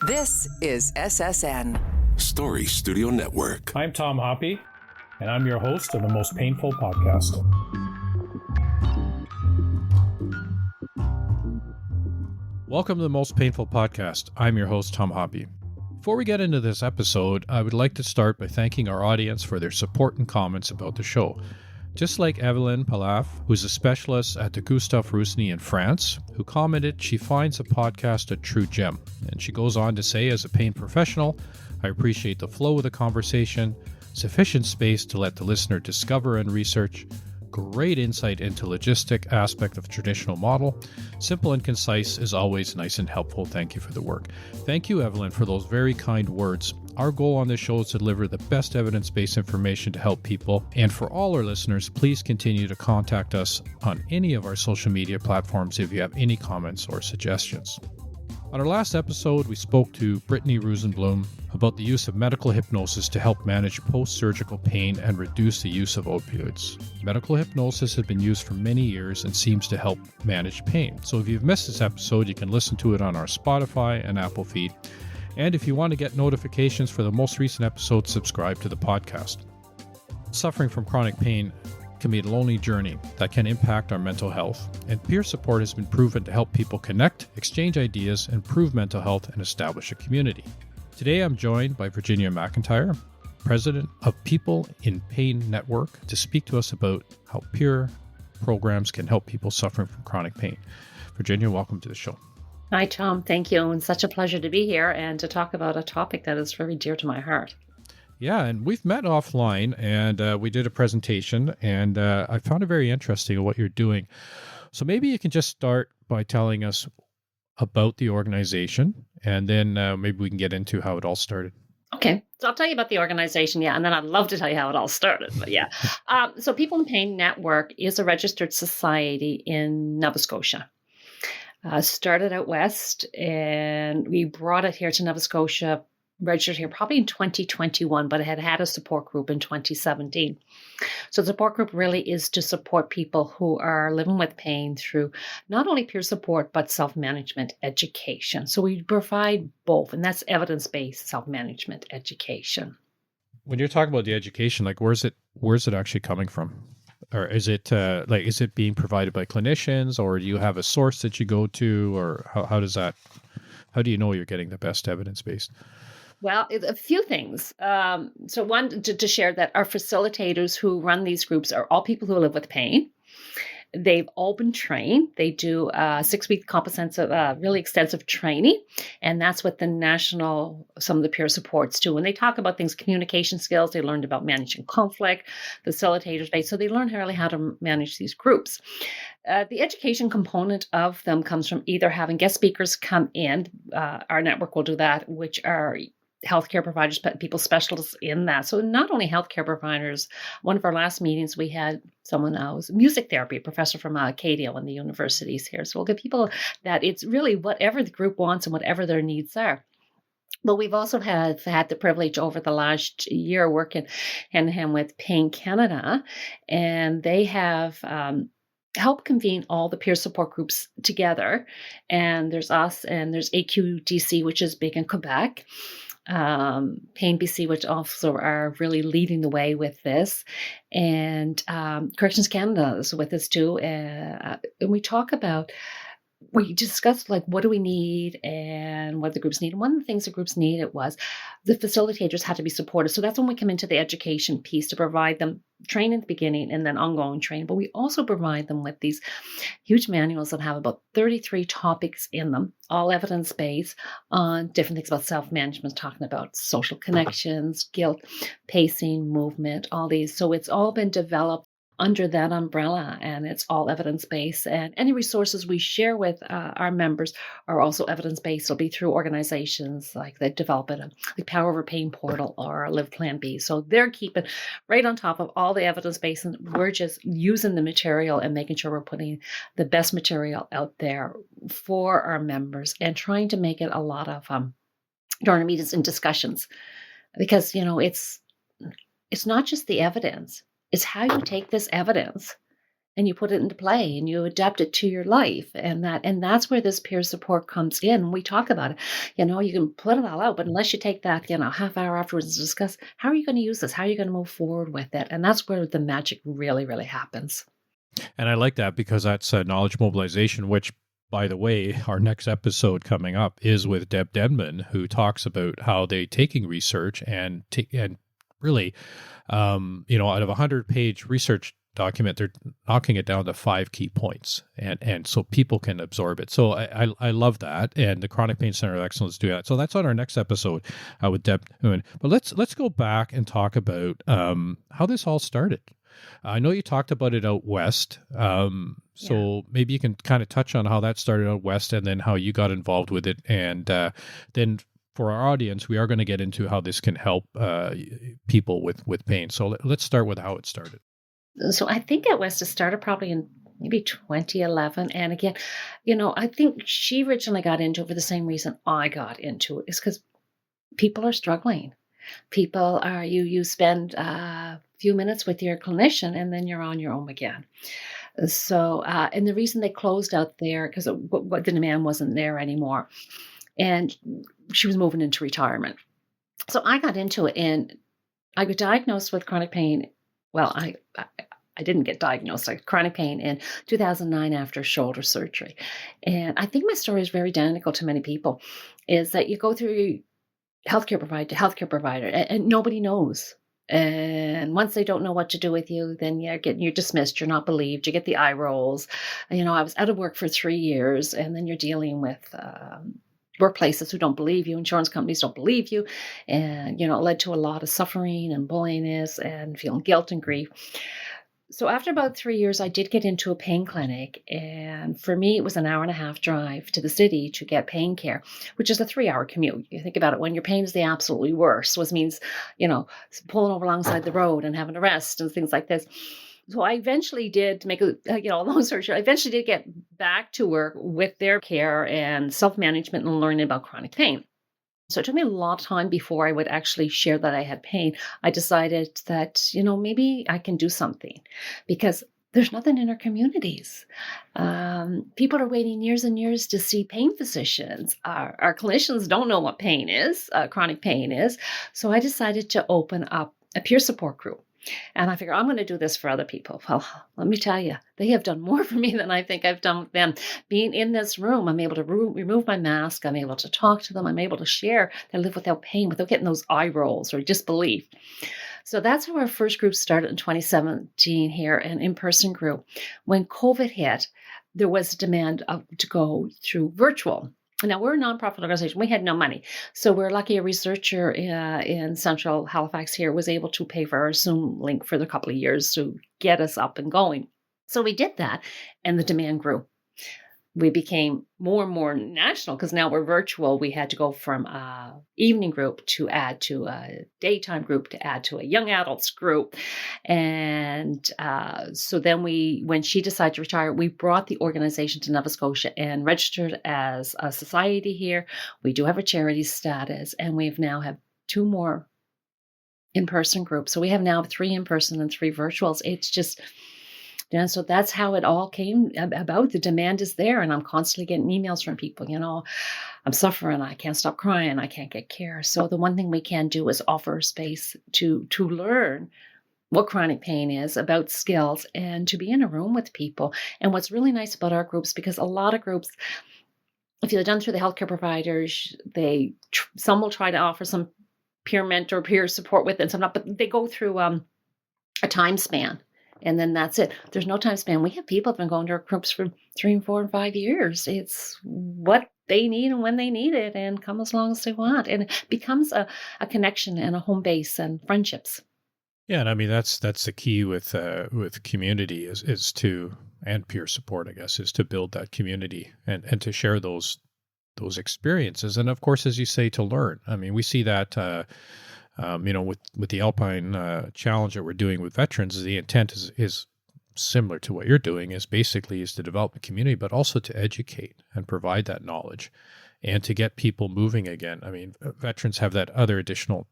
This is SSN. Story Studio Network. I'm Tom Hoppe, and I'm your host of the Most Painful Podcast. Welcome to the Most Painful Podcast. I'm your host, Tom Hoppe. Before we get into this episode, I would like to start by thanking our audience for their support and comments about the show. Just like Evelyn Palaf, who's a specialist at the Gustave Roussy in France, who commented she finds the podcast a true gem. And she goes on to say, as a pain professional, I appreciate the flow of the conversation, sufficient space to let the listener discover and research, great insight into logistic aspect of traditional model, simple and concise is always nice and helpful. Thank you for the work. Thank you, Evelyn, for those very kind words. Our goal on this show is to deliver the best evidence-based information to help people. And for all our listeners, please continue to contact us on any of our social media platforms if you have any comments or suggestions. On our last episode, we spoke to Brittany Rosenblum about the use of medical hypnosis to help manage post-surgical pain and reduce the use of opioids. Medical hypnosis has been used for many years and seems to help manage pain. So if you've missed this episode, you can listen to it on our Spotify and Apple feed. And if you want to get notifications for the most recent episodes, subscribe to the podcast. Suffering from chronic pain can be a lonely journey that can impact our mental health, and peer support has been proven to help people connect, exchange ideas, improve mental health, and establish a community. Today I'm joined by Virginia McIntyre, president of People in Pain Network, to speak to us about how peer programs can help people suffering from chronic pain. Virginia, welcome to the show. Hi, Tom. Thank you. And such a pleasure to be here and to talk about a topic that is very dear to my heart. Yeah, and we've met offline, and we did a presentation, and I found it very interesting what you're doing. So maybe you can just start by telling us about the organization, and then maybe we can get into how it all started. Okay, so I'll tell you about the organization, and then I'd love to tell you how it all started, but yeah. So People in Pain Network is a registered society in Nova Scotia. Started out west, and we brought it here to Nova Scotia, registered here probably in 2021, but it had a support group in 2017. So the support group really is to support people who are living with pain through not only peer support, but self-management education. So we provide both, and that's evidence-based self-management education. When you're talking about the education, like where's it actually coming from? Or is it is it being provided by clinicians, or do you have a source that you go to, or how do you know you're getting the best evidence-based? Well, a few things. So one, to share that our facilitators who run these groups are all people who live with pain. They've all been trained. They do 6-week comprehensive, really extensive training. And that's what some of the peer supports do. When they talk about things, communication skills, they learned about managing conflict, facilitators. So they learn really how to manage these groups. The education component of them comes from either having guest speakers come in. Our network will do that, which are healthcare providers, people specialists in that. So not only healthcare providers, one of our last meetings, we had someone who's music therapy, a professor from Acadia, one of the universities here. So we'll get people that it's really whatever the group wants and whatever their needs are. But we've also had the privilege over the last year working hand in hand with Pain Canada, and they have help convene all the peer support groups together. And there's us and there's AQDC, which is big in Quebec. Pain BC, which also are really leading the way with this, and Corrections Canada is with us too. And we discussed what do we need and what the groups need. And one of the things the groups needed was the facilitators had to be supported. So that's when we come into the education piece to provide them training at the beginning and then ongoing training. But we also provide them with these huge manuals that have about 33 topics in them, all evidence-based on different things about self-management, talking about social connections, guilt, pacing, movement, all these. So it's all been developed under that umbrella, and it's all evidence-based. And any resources we share with our members are also evidence-based. It'll be through organizations like that develop it, like Power Over Pain Portal or Live Plan B. So they're keeping right on top of all the evidence-based, and we're just using the material and making sure we're putting the best material out there for our members and trying to make it a lot of during our meetings and discussions, because it's not just the evidence. It's how you take this evidence and you put it into play and you adapt it to your life. And that's where this peer support comes in. We talk about it. You can put it all out, but unless you take that, half hour afterwards to discuss, how are you going to use this? How are you going to move forward with it? And that's where the magic really, really happens. And I like that because that's knowledge mobilization, which, by the way, our next episode coming up is with Deb Denman, who talks about how they taking research and really, out of a 100-page research document, they're knocking it down to 5 key points, and so people can absorb it. So I love that, and the Chronic Pain Center of Excellence do that. So that's on our next episode with Deb. But let's go back and talk about how this all started. I know you talked about it out west, so maybe you can kind of touch on how that started out west, and then how you got involved with it, and then for our audience, we are going to get into how this can help people with pain. So let's start with how it started. So I think at West it started probably in maybe 2011. And again, I think she originally got into it for the same reason I got into it, is because people are struggling. People are, you spend a few minutes with your clinician and then you're on your own again. So, and the reason they closed out there, because the demand wasn't there anymore. And she was moving into retirement. So I got into it, and I got diagnosed with chronic pain. Well, I didn't get diagnosed. I had chronic pain in 2009 after shoulder surgery. And I think my story is very identical to many people, is that you go through healthcare provider to healthcare provider, and nobody knows. And once they don't know what to do with you, then you're dismissed. You're not believed. You get the eye rolls. I was out of work for 3 years, and then you're dealing with workplaces who don't believe you, insurance companies don't believe you, and it led to a lot of suffering and bullyingness and feeling guilt and grief. So after about 3 years, I did get into a pain clinic, and for me, it was an 1.5-hour drive to the city to get pain care, which is a 3-hour commute. You think about it, when your pain is the absolutely worst, which means, pulling over alongside the road and having to rest and things like this. So I eventually did make long story short, I eventually did get back to work with their care and self-management and learning about chronic pain. So it took me a lot of time before I would actually share that I had pain. I decided that, maybe I can do something, because there's nothing in our communities. People are waiting years and years to see pain physicians. Our clinicians don't know what pain is, chronic pain is. So I decided to open up a peer support group. And I figure I'm going to do this for other people. Well, let me tell you, they have done more for me than I think I've done with them. Being in this room, I'm able to remove my mask. I'm able to talk to them. I'm able to share that I live without pain, without getting those eye rolls or disbelief. So that's how our first group started in 2017 here, an in-person group. When COVID hit, there was a demand to go through virtual. Now, we're a nonprofit organization. We had no money. So we're lucky a researcher in Central Halifax here was able to pay for our Zoom link for the couple of years to get us up and going. So we did that, and the demand grew. We became more and more national, because now we're virtual. We had to go from an evening group to add to a daytime group to add to a young adults group. And so then when she decided to retire, we brought the organization to Nova Scotia and registered as a society here. We do have a charity status, and we've now have 2 more in-person groups. So we have now 3 in-person and 3 virtuals. It's just... so that's how it all came about. The demand is there, and I'm constantly getting emails from people, I'm suffering, I can't stop crying, I can't get care. So the one thing we can do is offer space to learn what chronic pain is, about skills, and to be in a room with people. And what's really nice about our groups, because a lot of groups, if you're done through the healthcare providers, some will try to offer some peer mentor, peer support with it, and some not, but they go through a time span. And then that's it. There's no time span. We have people that have been going to our groups for 3 and 4 and 5 years. It's what they need and when they need it, and come as long as they want. And it becomes a connection and a home base and friendships. Yeah, and I mean that's the key with community is to, and peer support, I guess, is to build that community and to share those experiences, and of course, as you say, to learn. I mean, we see that. With the Alpine challenge that we're doing with veterans, the intent is similar to what you're doing, is to develop a community, but also to educate and provide that knowledge. and to get people moving again. I mean, veterans have that other additional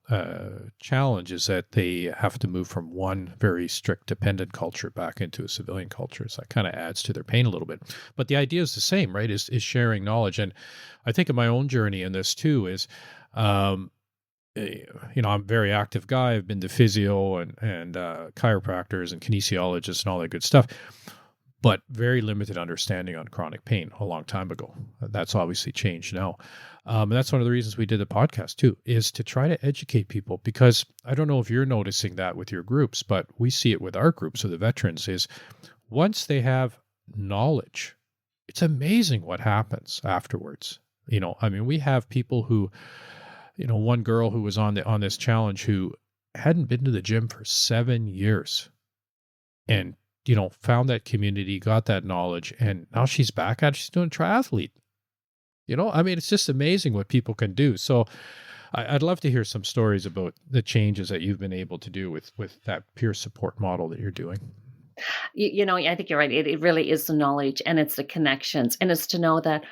challenge is that they have to move from one very strict dependent culture back into a civilian culture. So that kind of adds to their pain a little bit. But the idea is the same, right? Is sharing knowledge. And I think of my own journey in this too is, I'm a very active guy. I've been to physio and chiropractors and kinesiologists and all that good stuff, but very limited understanding on chronic pain a long time ago. That's obviously changed now. And that's one of the reasons we did the podcast too, is to try to educate people, because I don't know if you're noticing that with your groups, but we see it with our groups of the veterans is once they have knowledge, it's amazing what happens afterwards. We have people who, one girl who was on this challenge who hadn't been to the gym for 7 years and found that community, got that knowledge, and now she's back at it. She's doing triathlete. It's just amazing what people can do. So I'd love to hear some stories about the changes that you've been able to do with that peer support model that you're doing. I think you're right. It really is the knowledge, and it's the connections, and it's to know that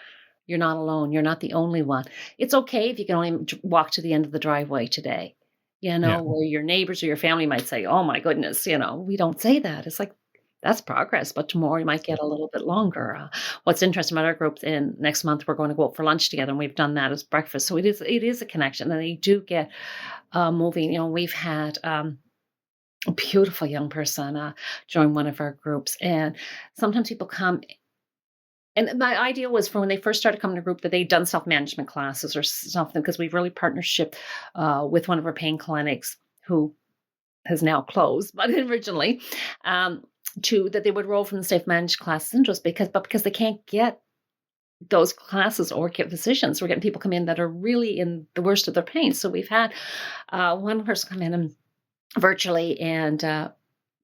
you're not alone. You're not the only one. It's okay if you can only walk to the end of the driveway today, where your neighbors or your family might say, oh my goodness, we don't say that. It's like, that's progress, but tomorrow you might get a little bit longer. What's interesting about our group, in next month we're going to go out for lunch together, and we've done that as breakfast. So it is a connection, and they do get moving. We've had a beautiful young person join one of our groups, and sometimes people come. And my idea was for when they first started coming to group that they'd done self-management classes or something, because we've really partnership with one of our pain clinics who has now closed, but originally. That they would roll from the self-managed classes into us because they can't get those classes or get physicians. We're getting people come in that are really in the worst of their pain. So we've had one person come in and virtually and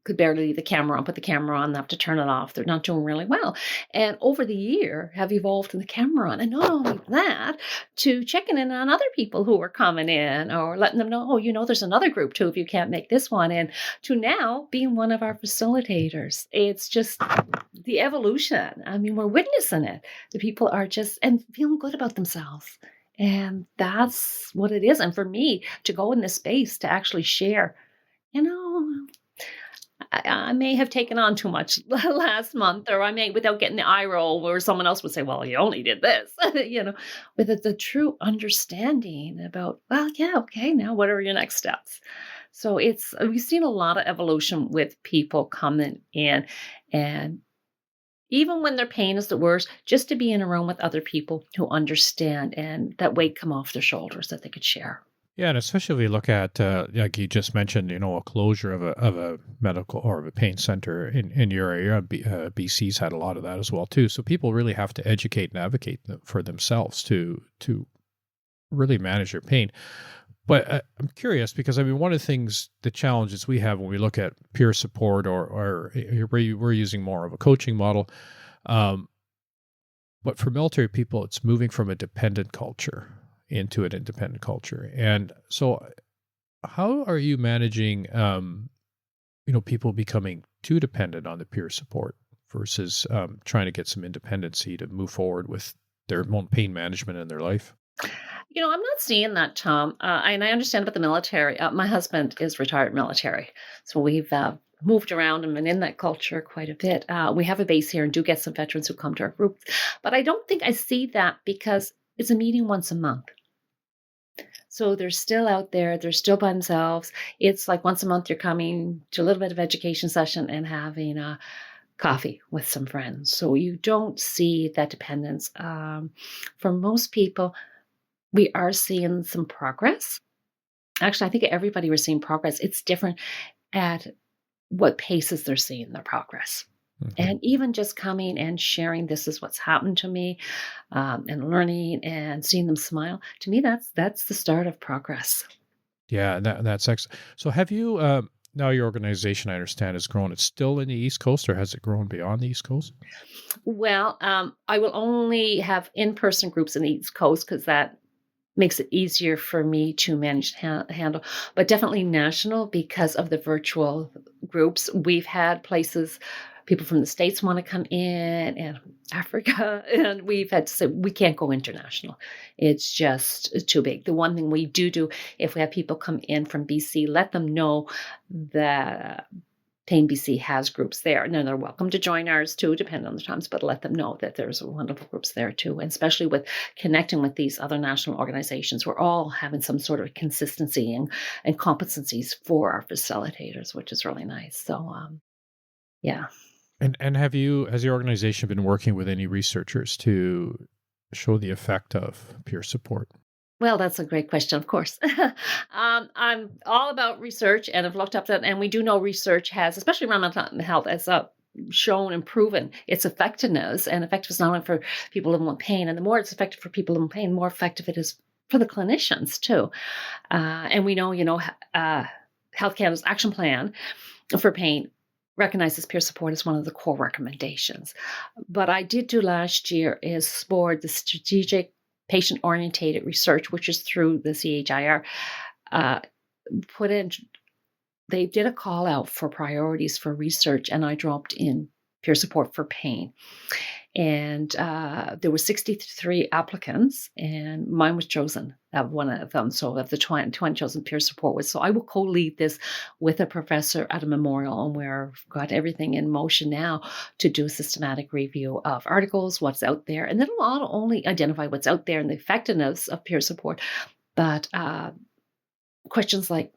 could barely leave the camera on, put the camera on, they have to turn it off. They're not doing really well. And over the year have evolved in the camera on. And not only that, to checking in on other people who are coming in or letting them know, there's another group too if you can't make this one. And to now being one of our facilitators. It's just the evolution. We're witnessing it. The people are just and feeling good about themselves. And that's what it is. And for me to go in this space to actually share, I may have taken on too much last month, or I may, without getting the eye roll where someone else would say, well, you only did this, with the true understanding about, well, yeah, okay, now what are your next steps? So we've seen a lot of evolution with people coming in, and even when their pain is the worst, just to be in a room with other people who understand and that weight come off their shoulders that they could share. Yeah, and especially if we look at, like you just mentioned, a closure of a medical or of a pain center in your area. BC's had a lot of that as well too. So people really have to educate and advocate for themselves to really manage their pain. But I'm curious because one of the challenges we have when we look at peer support or we're using more of a coaching model, but for military people, it's moving from a dependent culture into an independent culture. And so how are you managing, people becoming too dependent on the peer support versus trying to get some independency to move forward with their own pain management in their life? I'm not seeing that, Tom. And I understand about the military. My husband is retired military. So we've moved around and been in that culture quite a bit. We have a base here and do get some veterans who come to our group. But I don't think I see that because it's a meeting once a month. So they're still out there. They're still by themselves. It's like once a month you're coming to a little bit of education session and having a coffee with some friends. So you don't see that dependence. For most people, we are seeing some progress. Actually, I think everybody we're seeing progress. It's different at what paces they're seeing their progress. Mm-hmm. And even just coming and sharing, this is what's happened to me, and learning and seeing them smile. To me, that's the start of progress. Yeah, that's excellent. So have you, now your organization, I understand, has grown. It's still in the East Coast, or has it grown beyond the East Coast? Well, I will only have in-person groups in the East Coast because that makes it easier for me to manage handle, but definitely national because of the virtual groups. We've had places people from the States want to come in, and Africa, and we've had to say we can't go international. It's just too big. The one thing we do, if we have people come in from BC, let them know that Pain BC has groups there. And then they're welcome to join ours too, depending on the times, but let them know that there's wonderful groups there too. And especially with connecting with these other national organizations, we're all having some sort of consistency and competencies for our facilitators, which is really nice. So, yeah. And has your organization been working with any researchers to show the effect of peer support? Well, that's a great question, of course. I'm all about research, and I've looked up that, and we do know research has, especially around mental health, has shown and proven its effectiveness, and effectiveness not only for people living with pain, and the more it's effective for people living with pain, the more effective it is for the clinicians too. And we know, Health Canada's action plan for pain recognizes peer support as one of the core recommendations. But I did do last year is for the strategic patient-orientated research, which is through the CHIR, they did a call out for priorities for research, and I dropped in peer support for pain. And there were 63 applicants, and mine was chosen, one of them. So of the 20 chosen, peer support was. So I will co-lead this with a professor at a memorial, and we've got everything in motion now to do a systematic review of articles, what's out there. And then we'll not only identify what's out there and the effectiveness of peer support, but questions like,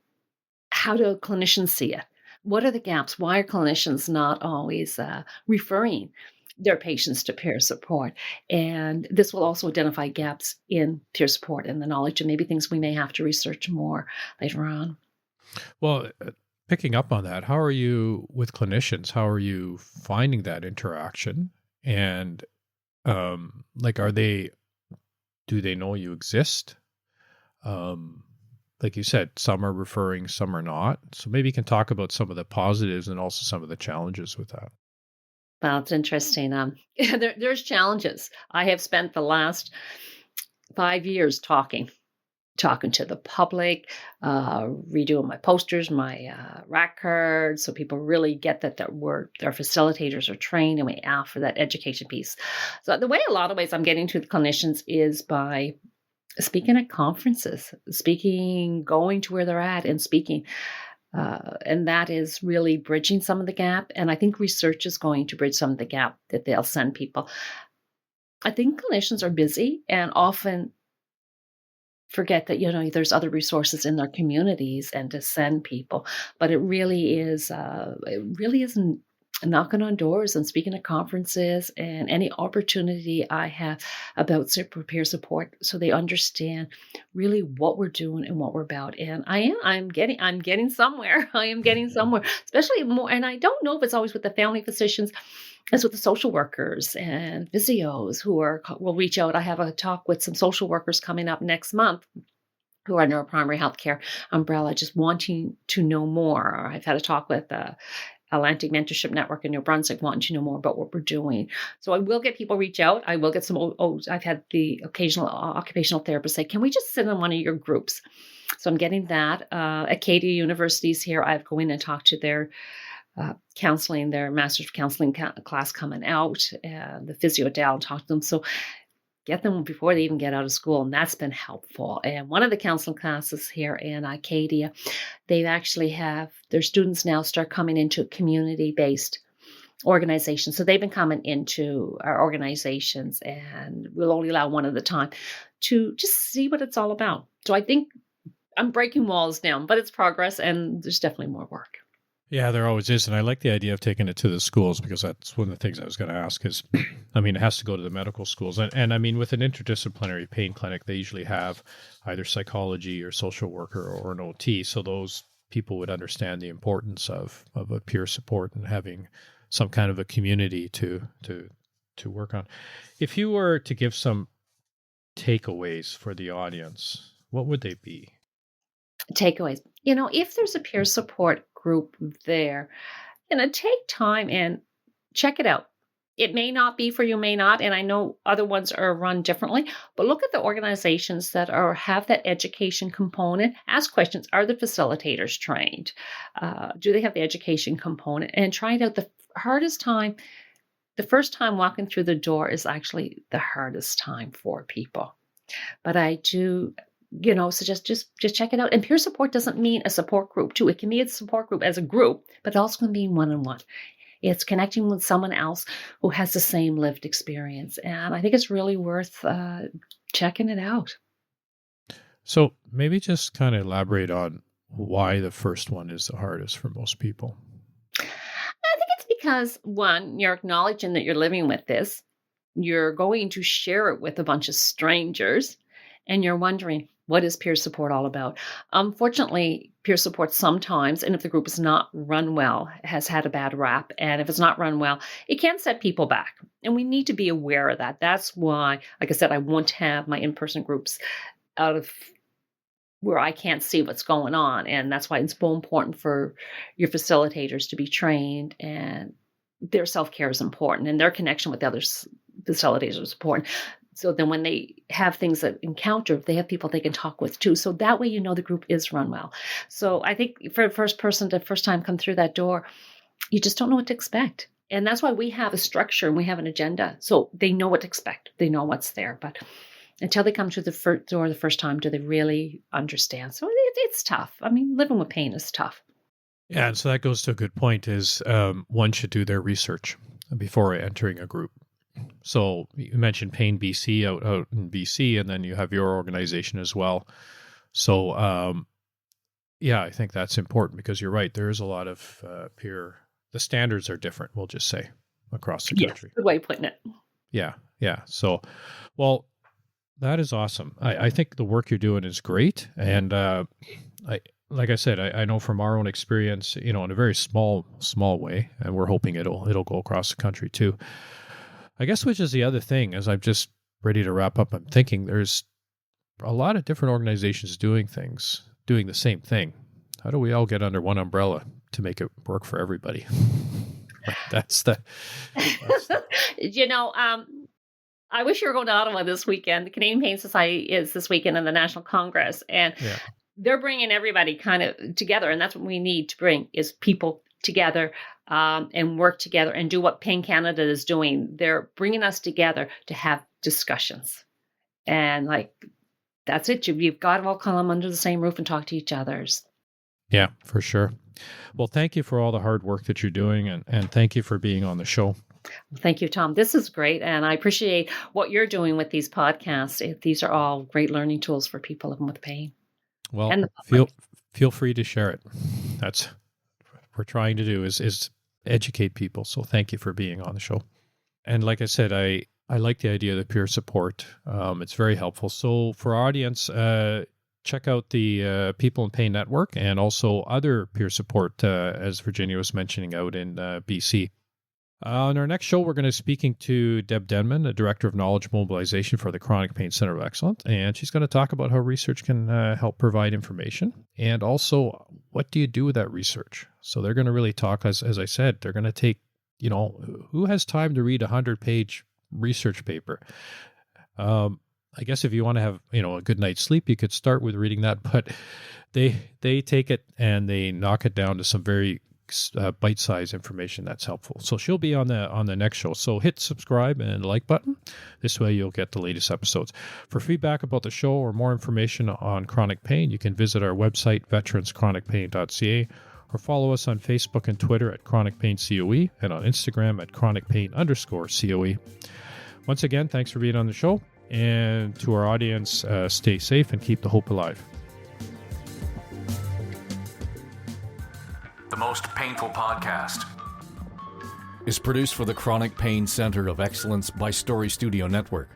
how do clinicians see it? What are the gaps? Why are clinicians not always referring their patients to peer support? And this will also identify gaps in peer support and the knowledge, and maybe things we may have to research more later on. Well, picking up on that, how are you with clinicians? How are you finding that interaction? And do they know you exist? Like you said, some are referring, some are not. So maybe you can talk about some of the positives and also some of the challenges with that. Well, it's interesting. There's challenges. I have spent the last 5 years talking to the public, redoing my posters, my rack cards, so people really get that their facilitators are trained, and we ask for that education piece. So the way, a lot of ways I'm getting to the clinicians is by speaking at conferences, going to where they're at and speaking. And that is really bridging some of the gap. And I think research is going to bridge some of the gap that they'll send people. I think clinicians are busy and often forget that, there's other resources in their communities and to send people. But it really is knocking on doors and speaking at conferences, and any opportunity I have about peer support, so they understand really what we're doing and what we're about. And I'm getting somewhere. I am getting somewhere, especially more. And I don't know if it's always with the family physicians, as with the social workers and physios who will reach out. I have a talk with some social workers coming up next month who are under a primary healthcare umbrella, just wanting to know more. I've had a talk with Atlantic Mentorship Network in New Brunswick, wanting to know more about what we're doing. So I will get people reach out. I will get some, I've had the occasional occupational therapist say, can we just sit in one of your groups? So I'm getting that. Acadia University's here. I've go in and talk to their counseling, their master's of counseling class coming out, and the physio down, talk to them. So get them before they even get out of school, and that's been helpful. And one of the counseling classes here in Acadia, they actually have their students now start coming into community-based organizations. So they've been coming into our organizations, and we'll only allow one at a time to just see what it's all about. So I think I'm breaking walls down, but it's progress, and there's definitely more work. Yeah, there always is. And I like the idea of taking it to the schools, because that's one of the things I was going to ask is, it has to go to the medical schools. And with an interdisciplinary pain clinic, they usually have either psychology or social worker or an OT. So those people would understand the importance of a peer support and having some kind of a community to work on. If you were to give some takeaways for the audience, what would they be? Takeaways. If there's a peer support group there, take time and check it out. It may not be for you, may not, and I know other ones are run differently, but look at the organizations that have that education component. Ask questions. Are the facilitators trained? Do they have the education component? And try out the hardest time, the first time walking through the door is actually the hardest time for people. But I do, suggest just check it out. And peer support doesn't mean a support group too. It can be a support group as a group, but it also can be one-on-one. It's connecting with someone else who has the same lived experience. And I think it's really worth checking it out. So maybe just kind of elaborate on why the first one is the hardest for most people. I think it's because, one, you're acknowledging that you're living with this. You're going to share it with a bunch of strangers, and you're wondering, what is peer support all about? Unfortunately, peer support sometimes, and if the group is not run well, has had a bad rap. And if it's not run well, it can set people back. And we need to be aware of that. That's why, like I said, I won't have my in-person groups out of where I can't see what's going on. And that's why it's so important for your facilitators to be trained, and their self-care is important, and their connection with the other facilitators is important. So then when they have things that encounter, they have people they can talk with too. So that way, the group is run well. So I think for the first person to first time come through that door, you just don't know what to expect. And that's why we have a structure and we have an agenda. So they know what to expect. They know what's there. But until they come through the first door the first time, do they really understand? So it's tough. I mean, living with pain is tough. Yeah, and so that goes to a good point is one should do their research before entering a group. So you mentioned Pain BC out in BC, and then you have your organization as well. So, I think that's important because you're right. There is a lot of the standards are different, we'll just say, across the country. Yes, good way of putting it. Yeah. So, well, that is awesome. I think the work you're doing is great. And like I said, I know from our own experience, in a very small way, and we're hoping it'll go across the country too. I guess, which is the other thing, as I'm just ready to wrap up, I'm thinking there's a lot of different organizations doing the same thing. How do we all get under one umbrella to make it work for everybody? That's the I wish you were going to Ottawa this weekend. The Canadian Pain Society is this weekend in the National Congress, and they're bringing everybody kind of together. And that's what we need to bring is people together and work together and do what Pain Canada is doing. They're bringing us together to have discussions. And that's it. You've got to all come under the same roof and talk to each other. Yeah, for sure. Well, thank you for all the hard work that you're doing, and thank you for being on the show. Thank you, Tom. This is great. And I appreciate what you're doing with these podcasts. These are all great learning tools for people living with pain. Well, and feel free to share it. That's what we're trying to do is educate people. So thank you for being on the show. And like I said, I like the idea of the peer support. It's very helpful. So for our audience, check out the People in Pain Network and also other peer support, as Virginia was mentioning, out in BC. On our next show, we're going to be speaking to Deb Denman, the Director of Knowledge Mobilization for the Chronic Pain Center of Excellence, and she's going to talk about how research can help provide information, and also what do you do with that research. So they're going to really talk, as I said, they're going to take, who has time to read a 100-page research paper? I guess if you want to have, a good night's sleep, you could start with reading that, but they take it and they knock it down to some very bite-sized information that's helpful. So she'll be on the next show. So hit subscribe and like button. This way you'll get the latest episodes. For feedback about the show or more information on chronic pain, you can visit our website, veteranschronicpain.ca, or follow us on Facebook and Twitter at Chronic Pain COE and on Instagram at Chronic Pain_COE. Once again, thanks for being on the show. And to our audience, stay safe and keep the hope alive. The Most Painful Podcast is produced for the Chronic Pain Center of Excellence by Story Studio Network.